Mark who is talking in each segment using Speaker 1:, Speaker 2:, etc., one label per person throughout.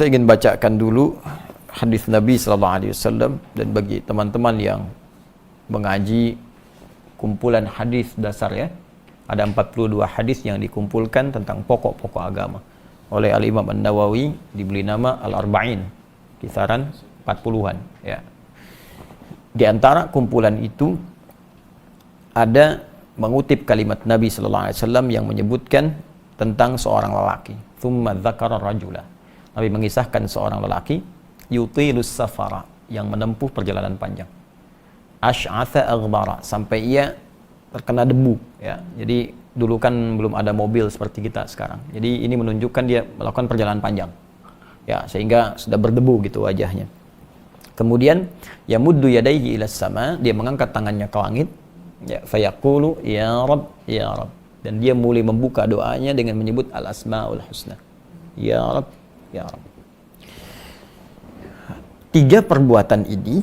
Speaker 1: Saya ingin bacakan dulu hadis Nabi sallallahu alaihi wasallam, dan bagi teman-teman yang mengaji kumpulan hadis dasar ya, ada 42 hadis yang dikumpulkan tentang pokok-pokok agama oleh Al-Imam An-Nawawi, diberi nama Al-Arba'in, kisaran 40-an ya. Di antara kumpulan itu ada mengutip kalimat Nabi sallallahu alaihi wasallam yang menyebutkan tentang seorang lelaki. Tsumma dzakara rajula. Nabi mengisahkan seorang lelaki yutilus safara, yang menempuh perjalanan panjang. Asy'atha aghbara, sampai ia terkena debu ya. Jadi dulu kan belum ada mobil seperti kita sekarang. Jadi ini menunjukkan dia melakukan perjalanan panjang. Ya, sehingga sudah berdebu gitu wajahnya. Kemudian yamuddu yadayhi ilas sama, dia mengangkat tangannya ke langit. Ya, fayaqulu ya Rabb ya Rabb. Dan dia mulai membuka doanya dengan menyebut al-asmaul husna. Ya Rabb ya Rabb. 3 perbuatan ini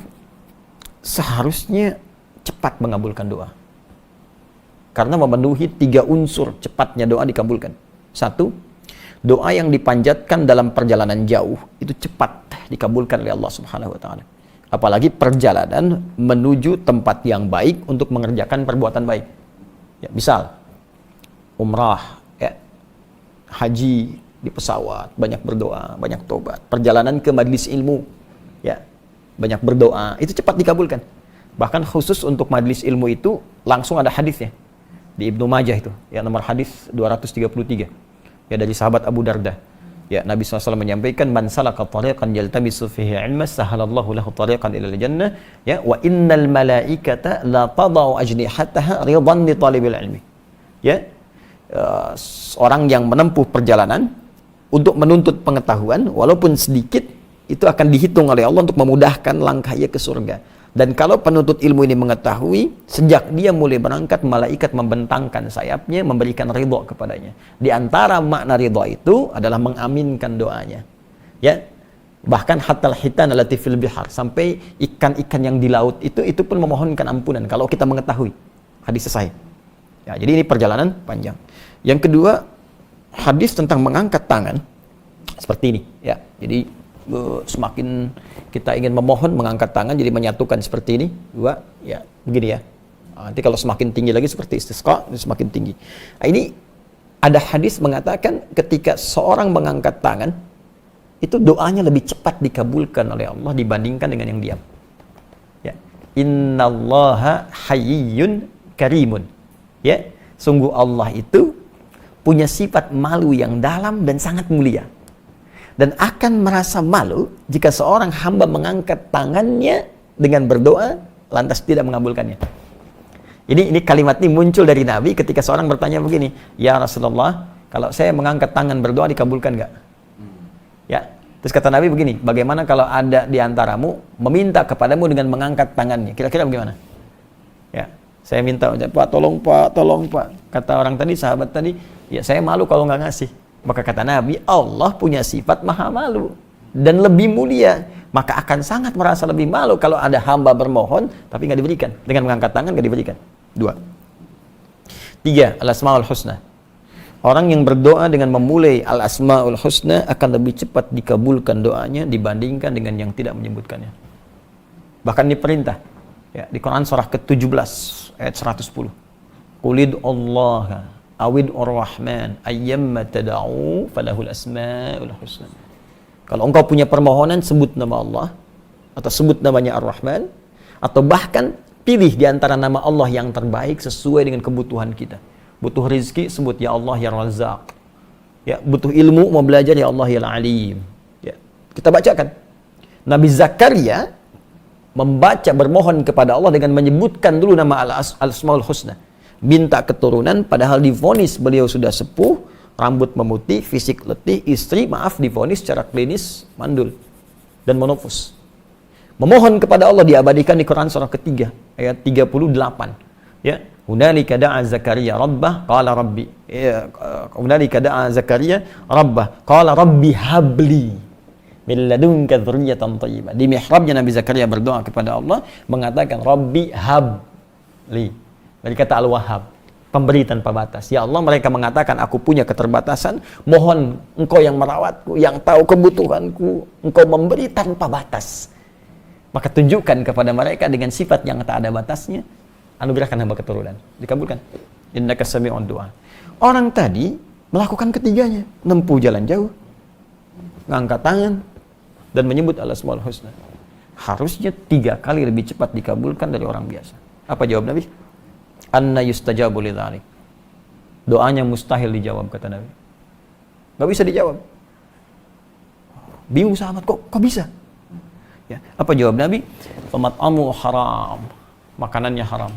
Speaker 1: seharusnya cepat mengabulkan doa. Karena memenuhi 3 unsur cepatnya doa dikabulkan. 1, doa yang dipanjatkan dalam perjalanan jauh itu cepat dikabulkan oleh Allah Subhanahu wa taala. Apalagi perjalanan menuju tempat yang baik untuk mengerjakan perbuatan baik. Ya, misal umrah, ya, haji di pesawat, banyak berdoa, banyak tobat. Perjalanan ke majlis ilmu, ya, banyak berdoa, itu cepat dikabulkan. Bahkan khusus untuk majlis ilmu itu langsung ada hadisnya di Ibnu Majah itu, ya, nomor hadis 233, ya, dari sahabat Abu Darda. Ya, Nabi SAW menyampaikan, man salaka tariqan yaltamisu fihi ilman sahalallahu lahu tariqan ilal jannah, ya, wa innal malaikata la tadau ajnihataha ridan li talibil ilmi. Ya, orang yang menempuh perjalanan untuk menuntut pengetahuan walaupun sedikit, itu akan dihitung oleh Allah untuk memudahkan langkah ia ke surga. Dan kalau penuntut ilmu ini mengetahui, sejak dia mulai berangkat, malaikat membentangkan sayapnya, memberikan ridha kepadanya. Di antara makna ridha itu adalah mengaminkan doanya. Ya, bahkan hatal hitan allati fil bihar, sampai ikan-ikan yang di laut itu pun memohonkan ampunan kalau kita mengetahui. Hadis sahih. Ya, jadi ini perjalanan panjang. Yang kedua, hadis tentang mengangkat tangan seperti ini. Ya, jadi semakin kita ingin memohon, mengangkat tangan, jadi menyatukan seperti ini. 2, ya, begini ya. Nanti kalau semakin tinggi lagi seperti istisqa, semakin tinggi. Nah, ini ada hadis mengatakan ketika seorang mengangkat tangan, itu doanya lebih cepat dikabulkan oleh Allah dibandingkan dengan yang diam. Ya. Innallaha hayyun karimun. Ya, sungguh Allah itu punya sifat malu yang dalam dan sangat mulia. Dan akan merasa malu jika seorang hamba mengangkat tangannya dengan berdoa lantas tidak mengabulkannya. Ini kalimat ini muncul dari Nabi ketika seorang bertanya begini, ya Rasulullah, kalau saya mengangkat tangan berdoa dikabulkan nggak? Ya, terus kata Nabi begini, bagaimana kalau ada di antaramu meminta kepadamu dengan mengangkat tangannya? Kira-kira bagaimana? Ya, saya minta, Pak, tolong Pak. Kata orang tadi, sahabat tadi, ya saya malu kalau nggak ngasih. Maka kata Nabi, Allah punya sifat maha malu dan lebih mulia, maka akan sangat merasa lebih malu kalau ada hamba bermohon tapi nggak diberikan, dengan mengangkat tangan nggak diberikan. 2. 3, al-asmaul husna. Orang yang berdoa dengan memulai al-asmaul husna akan lebih cepat dikabulkan doanya dibandingkan dengan yang tidak menyebutkannya. Bahkan diperintah ya, di Quran surah ke-17 ayat 110. Qulid Allah awid ar-Rahman ayyamma tad'u falahul asmaul husna. Kalau engkau punya permohonan, sebut nama Allah atau sebut namanya Ar-Rahman, atau bahkan pilih di antara nama Allah yang terbaik sesuai dengan kebutuhan kita. Butuh rezeki, sebut ya Allah ya Razzaq. Ya, butuh ilmu, mau belajar ya Allah ya Alim. Ya, kita bacakan. Nabi Zakaria membaca bermohon kepada Allah dengan menyebutkan dulu nama al-asmaul husna. Minta keturunan, padahal divonis beliau sudah sepuh, rambut memutih, fisik letih, istri divonis secara klinis mandul dan menopause. Memohon kepada Allah diabadikan di Quran surah ketiga ayat 38. Ya, hunalika da'a Zakaria rabbah qala rabbi. Ya, hunalika da'a Zakaria rabbah qala rabbi habli min ladunka dzurriyyatan thayyibah. Di mihrabnya Nabi Zakaria berdoa kepada Allah mengatakan rabbi habli. Dari kata Al-Wahhab. Pemberi tanpa batas. Ya Allah, mereka mengatakan, aku punya keterbatasan, mohon engkau yang merawatku, yang tahu kebutuhanku, engkau memberi tanpa batas. Maka tunjukkan kepada mereka dengan sifat yang tak ada batasnya, anugerahkan hamba keturunan. Dikabulkan. Innaka sami'ud du'a. Orang tadi melakukan ketiganya, menempuh jalan jauh, ngangkat tangan, dan menyebut al-asmaul husna. Harusnya 3 kali lebih cepat dikabulkan dari orang biasa. Apa jawab Nabi? Anna yustajabu lidzalik. Doanya mustahil dijawab, kata Nabi. Gak bisa dijawab. Bingung sahabat, kok bisa? Ya, apa jawab Nabi? Famat'amu haram, makanannya haram.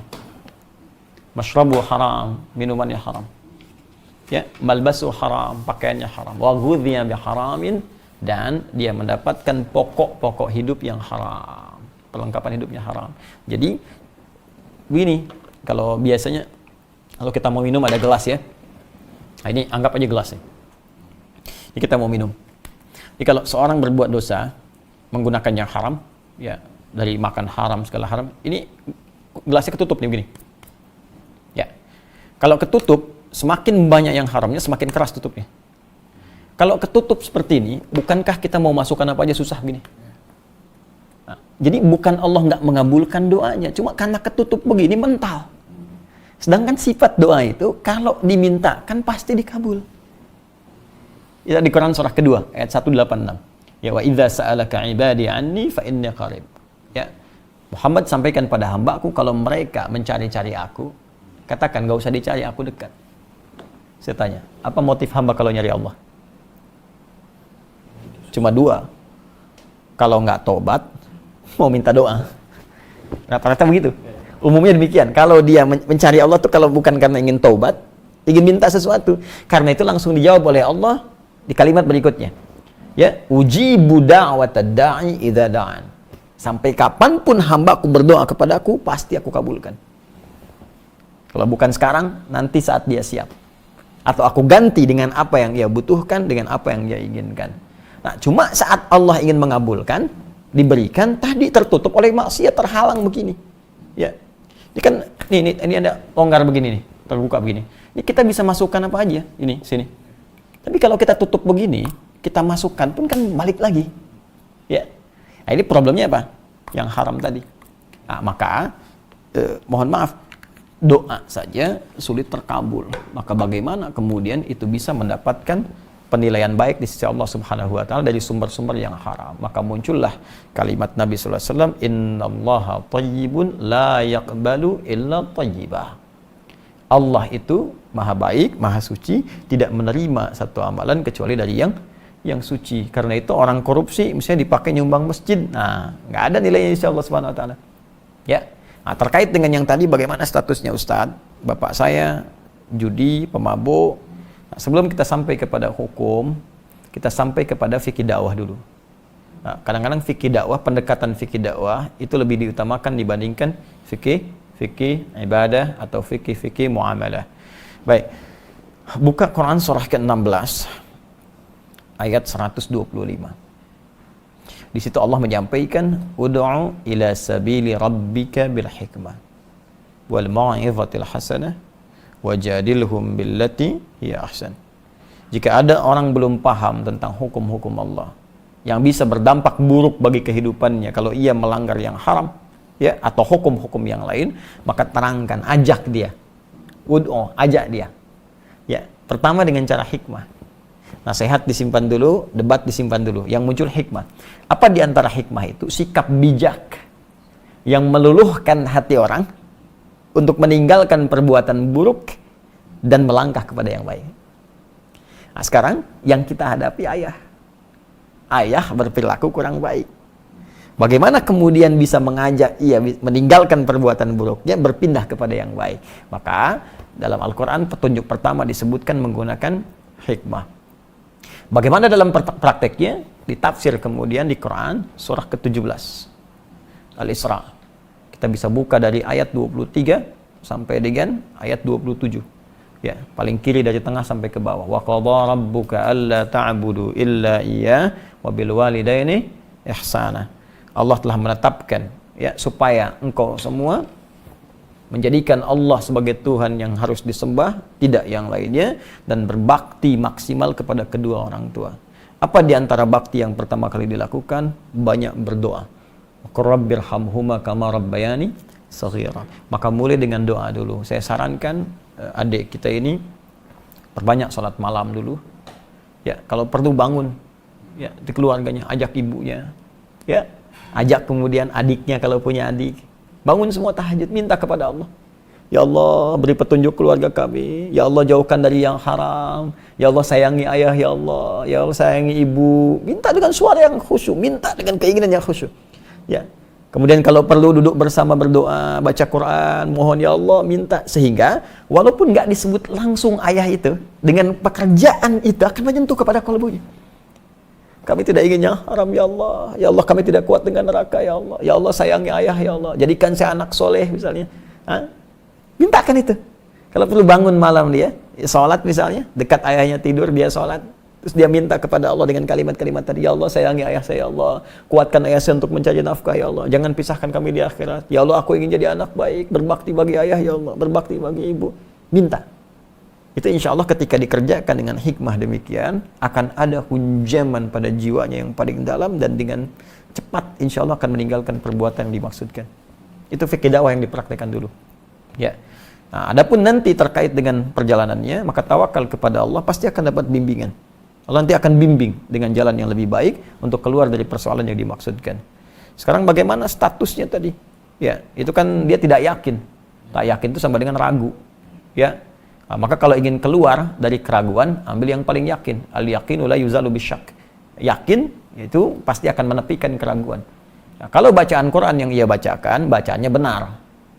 Speaker 1: Mashrabu haram, minumannya haram. Ya, malbasu haram, pakaiannya haram. Wa ghudhiya biharamin, dan dia mendapatkan pokok-pokok hidup yang haram. Perlengkapan hidupnya haram. Jadi begini, kalau biasanya kalau kita mau minum ada gelas ya. Nah, ini anggap aja gelas nih. Ini kita mau minum. Jadi kalau seorang berbuat dosa menggunakan yang haram, ya dari makan haram segala haram, ini gelasnya ketutup nih begini. Ya. Kalau ketutup, semakin banyak yang haramnya, semakin keras tutupnya. Kalau ketutup seperti ini, bukankah kita mau masukkan apa aja susah begini? Nah, jadi bukan Allah nggak mengabulkan doanya, cuma karena ketutup begini mental. Sedangkan sifat doa itu kalau diminta kan pasti dikabul. Ya, di Quran surah kedua ayat 186. Ya, wa idza sa'alaka 'ibadi 'anni fa inni qarib. Ya. Muhammad sampaikan pada hambaku kalau mereka mencari-cari aku, katakan enggak usah dicari, aku dekat. Saya tanya, apa motif hamba kalau nyari Allah? Cuma 2. Kalau nggak tobat, mau minta doa. Rata-rata begitu. Umumnya demikian. Kalau dia mencari Allah tuh kalau bukan karena ingin taubat, ingin minta sesuatu. Karena itu langsung dijawab oleh Allah di kalimat berikutnya. Ya, ujibu da'watad da'i idza da'an. Sampai kapanpun hambaku berdoa kepadaku, pasti aku kabulkan. Kalau bukan sekarang, nanti saat dia siap. Atau aku ganti dengan apa yang dia butuhkan, dengan apa yang dia inginkan. Nah, cuma saat Allah ingin mengabulkan, diberikan, tadi tertutup oleh maksiat, terhalang begini. Ya. Ini kan ini ada longgar begini nih, terbuka begini. Ini kita bisa masukkan apa aja, ini sini. Tapi kalau kita tutup begini, kita masukkan pun kan balik lagi. Ya. Nah, ini problemnya apa? Yang haram tadi. Nah, maka mohon maaf, doa saja sulit terkabul. Maka bagaimana kemudian itu bisa mendapatkan penilaian baik di sisi Allah Subhanahu wa taala dari sumber-sumber yang haram. Maka muncullah kalimat Nabi sallallahu alaihi wasallam, "Innallaha thayyibun la yaqbalu illa thayyibah." Allah itu maha baik, maha suci, tidak menerima satu amalan kecuali dari yang suci. Karena itu orang korupsi misalnya dipakai nyumbang masjid, nah, nggak ada nilainya insya Allah Subhanahu wa taala. Ya. Nah, terkait dengan yang tadi bagaimana statusnya Ustadz? Bapak saya judi, pemabuk. Nah, sebelum kita sampai kepada hukum, kita sampai kepada fikih dakwah dulu. Nah, kadang-kadang fikih dakwah, pendekatan fikih dakwah itu lebih diutamakan dibandingkan fikih ibadah atau fikih muamalah. Baik. Buka Quran surah ke-16 ayat 125. Di situ Allah menyampaikan, "Ud'u ila sabili rabbika bil hikmah wal mau'izatil hasanah wajadilhum billati hiya ahsan." Jika ada orang belum paham tentang hukum-hukum Allah yang bisa berdampak buruk bagi kehidupannya kalau ia melanggar yang haram, ya, atau hukum-hukum yang lain, maka terangkan, ajak dia. Ud'u, ajak dia. Ya, pertama dengan cara hikmah. Nasihat disimpan dulu, debat disimpan dulu. Yang muncul hikmah. Apa di antara hikmah itu? Sikap bijak yang meluluhkan hati orang untuk meninggalkan perbuatan buruk dan melangkah kepada yang baik. Nah, sekarang yang kita hadapi ayah. Ayah berperilaku kurang baik. Bagaimana kemudian bisa mengajak ia meninggalkan perbuatan buruknya, berpindah kepada yang baik? Maka dalam Al-Quran petunjuk pertama disebutkan menggunakan hikmah. Bagaimana dalam prakteknya? Ditafsir kemudian di Quran surah ke-17 Al-Isra. Kita bisa buka dari ayat 23 sampai dengan ayat 27. Ya, paling kiri dari tengah sampai ke bawah. Wa qadha rabbuka alla ta'budu illa iyyah wa bil walidaini ihsana. Allah telah menetapkan, ya, supaya engkau semua menjadikan Allah sebagai Tuhan yang harus disembah, tidak yang lainnya, dan berbakti maksimal kepada kedua orang tua. Apa di antara bakti yang pertama kali dilakukan? Banyak berdoa. Rabbirhamhuma kama rabbayani shaghira. Maka mulai dengan doa dulu. Saya sarankan adik kita ini perbanyak salat malam dulu. Ya, kalau perlu bangun ya di keluarganya, ajak ibunya. Ya, ajak kemudian adiknya kalau punya adik. Bangun semua tahajud, minta kepada Allah. Ya Allah, beri petunjuk keluarga kami. Ya Allah, jauhkan dari yang haram. Ya Allah, sayangi ayah, ya Allah. Ya Allah, sayangi ibu. Minta dengan suara yang khusyuk, minta dengan keinginan yang khusyuk. Ya. Kemudian kalau perlu duduk bersama berdoa, baca Quran, mohon ya Allah, minta. Sehingga walaupun nggak disebut langsung ayah itu, dengan pekerjaan itu akan menyentuh kepada kalbunya. Kami tidak ingin yang haram ya Allah. Ya Allah, kami tidak kuat dengan neraka ya Allah. Ya Allah, sayangi ayah ya Allah. Jadikan saya anak soleh misalnya. Mintakan itu. Kalau perlu bangun malam dia, sholat misalnya, dekat ayahnya tidur, dia sholat. Terus dia minta kepada Allah dengan kalimat-kalimat tadi, ya Allah sayangi ayah saya ya Allah, kuatkan ayah saya untuk mencari nafkah ya Allah, jangan pisahkan kami di akhirat. Ya Allah, aku ingin jadi anak baik, berbakti bagi ayah ya Allah, berbakti bagi ibu. Minta. Itu insya Allah ketika dikerjakan dengan hikmah demikian, akan ada hunjaman pada jiwanya yang paling dalam, dan dengan cepat insya Allah akan meninggalkan perbuatan yang dimaksudkan. Itu fikih dakwah yang dipraktekkan dulu. Ya. Nah, adapun nanti terkait dengan perjalanannya, maka tawakal kepada Allah, pasti akan dapat bimbingan. Allah nanti akan bimbing dengan jalan yang lebih baik untuk keluar dari persoalan yang dimaksudkan. Sekarang bagaimana statusnya tadi? Ya, itu kan dia tidak yakin. Tak yakin itu sama dengan ragu. Ya. Nah, maka kalau ingin keluar dari keraguan, ambil yang paling yakin. Al-yaqinu la yuzalu bisyak. Yakin itu pasti akan menepikan keraguan. Nah, kalau bacaan Quran yang ia bacakan, bacaannya benar.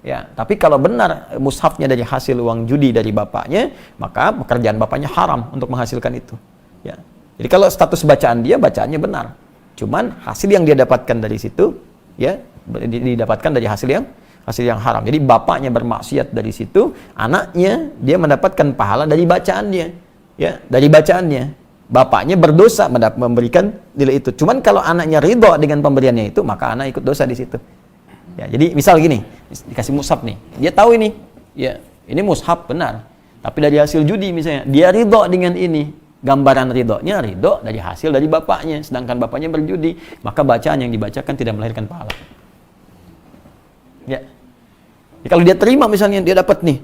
Speaker 1: Ya, tapi kalau benar mushafnya dari hasil uang judi dari bapaknya, maka pekerjaan bapaknya haram untuk menghasilkan itu. Ya. Jadi kalau status bacaan dia, bacaannya benar. Cuman hasil yang dia dapatkan dari situ, ya, didapatkan dari hasil yang haram. Jadi bapaknya bermaksiat dari situ, anaknya dia mendapatkan pahala dari bacaannya. Ya, dari bacaannya. Bapaknya berdosa memberikan nilai itu. Cuman kalau anaknya ridho dengan pemberiannya itu, maka anak ikut dosa di situ. Ya, jadi misal gini, dikasih mushaf nih. Dia tahu ini, ya, ini mushaf benar. Tapi dari hasil judi misalnya, dia ridho dengan ini. Gambaran ridhonya ridho dari hasil dari bapaknya, sedangkan bapaknya berjudi, maka bacaan yang dibacakan tidak melahirkan pahala. Ya. Ya, kalau dia terima misalnya dia dapat nih,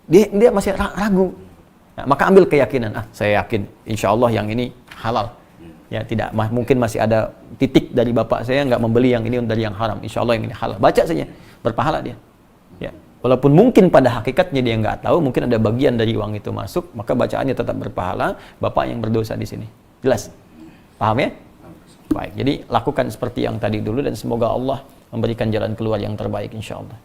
Speaker 1: dia masih ragu, nah, maka ambil keyakinan, saya yakin, insya Allah yang ini halal. Ya, tidak mungkin masih ada titik dari bapak saya nggak membeli yang ini dari yang haram, insya Allah yang ini halal. Baca saja, berpahala dia. Ya. Walaupun mungkin pada hakikatnya dia nggak tahu, mungkin ada bagian dari uang itu masuk, maka bacaannya tetap berpahala, bapak yang berdosa di sini. Jelas? Paham ya? Baik, jadi lakukan seperti yang tadi dulu, dan semoga Allah memberikan jalan keluar yang terbaik insya Allah.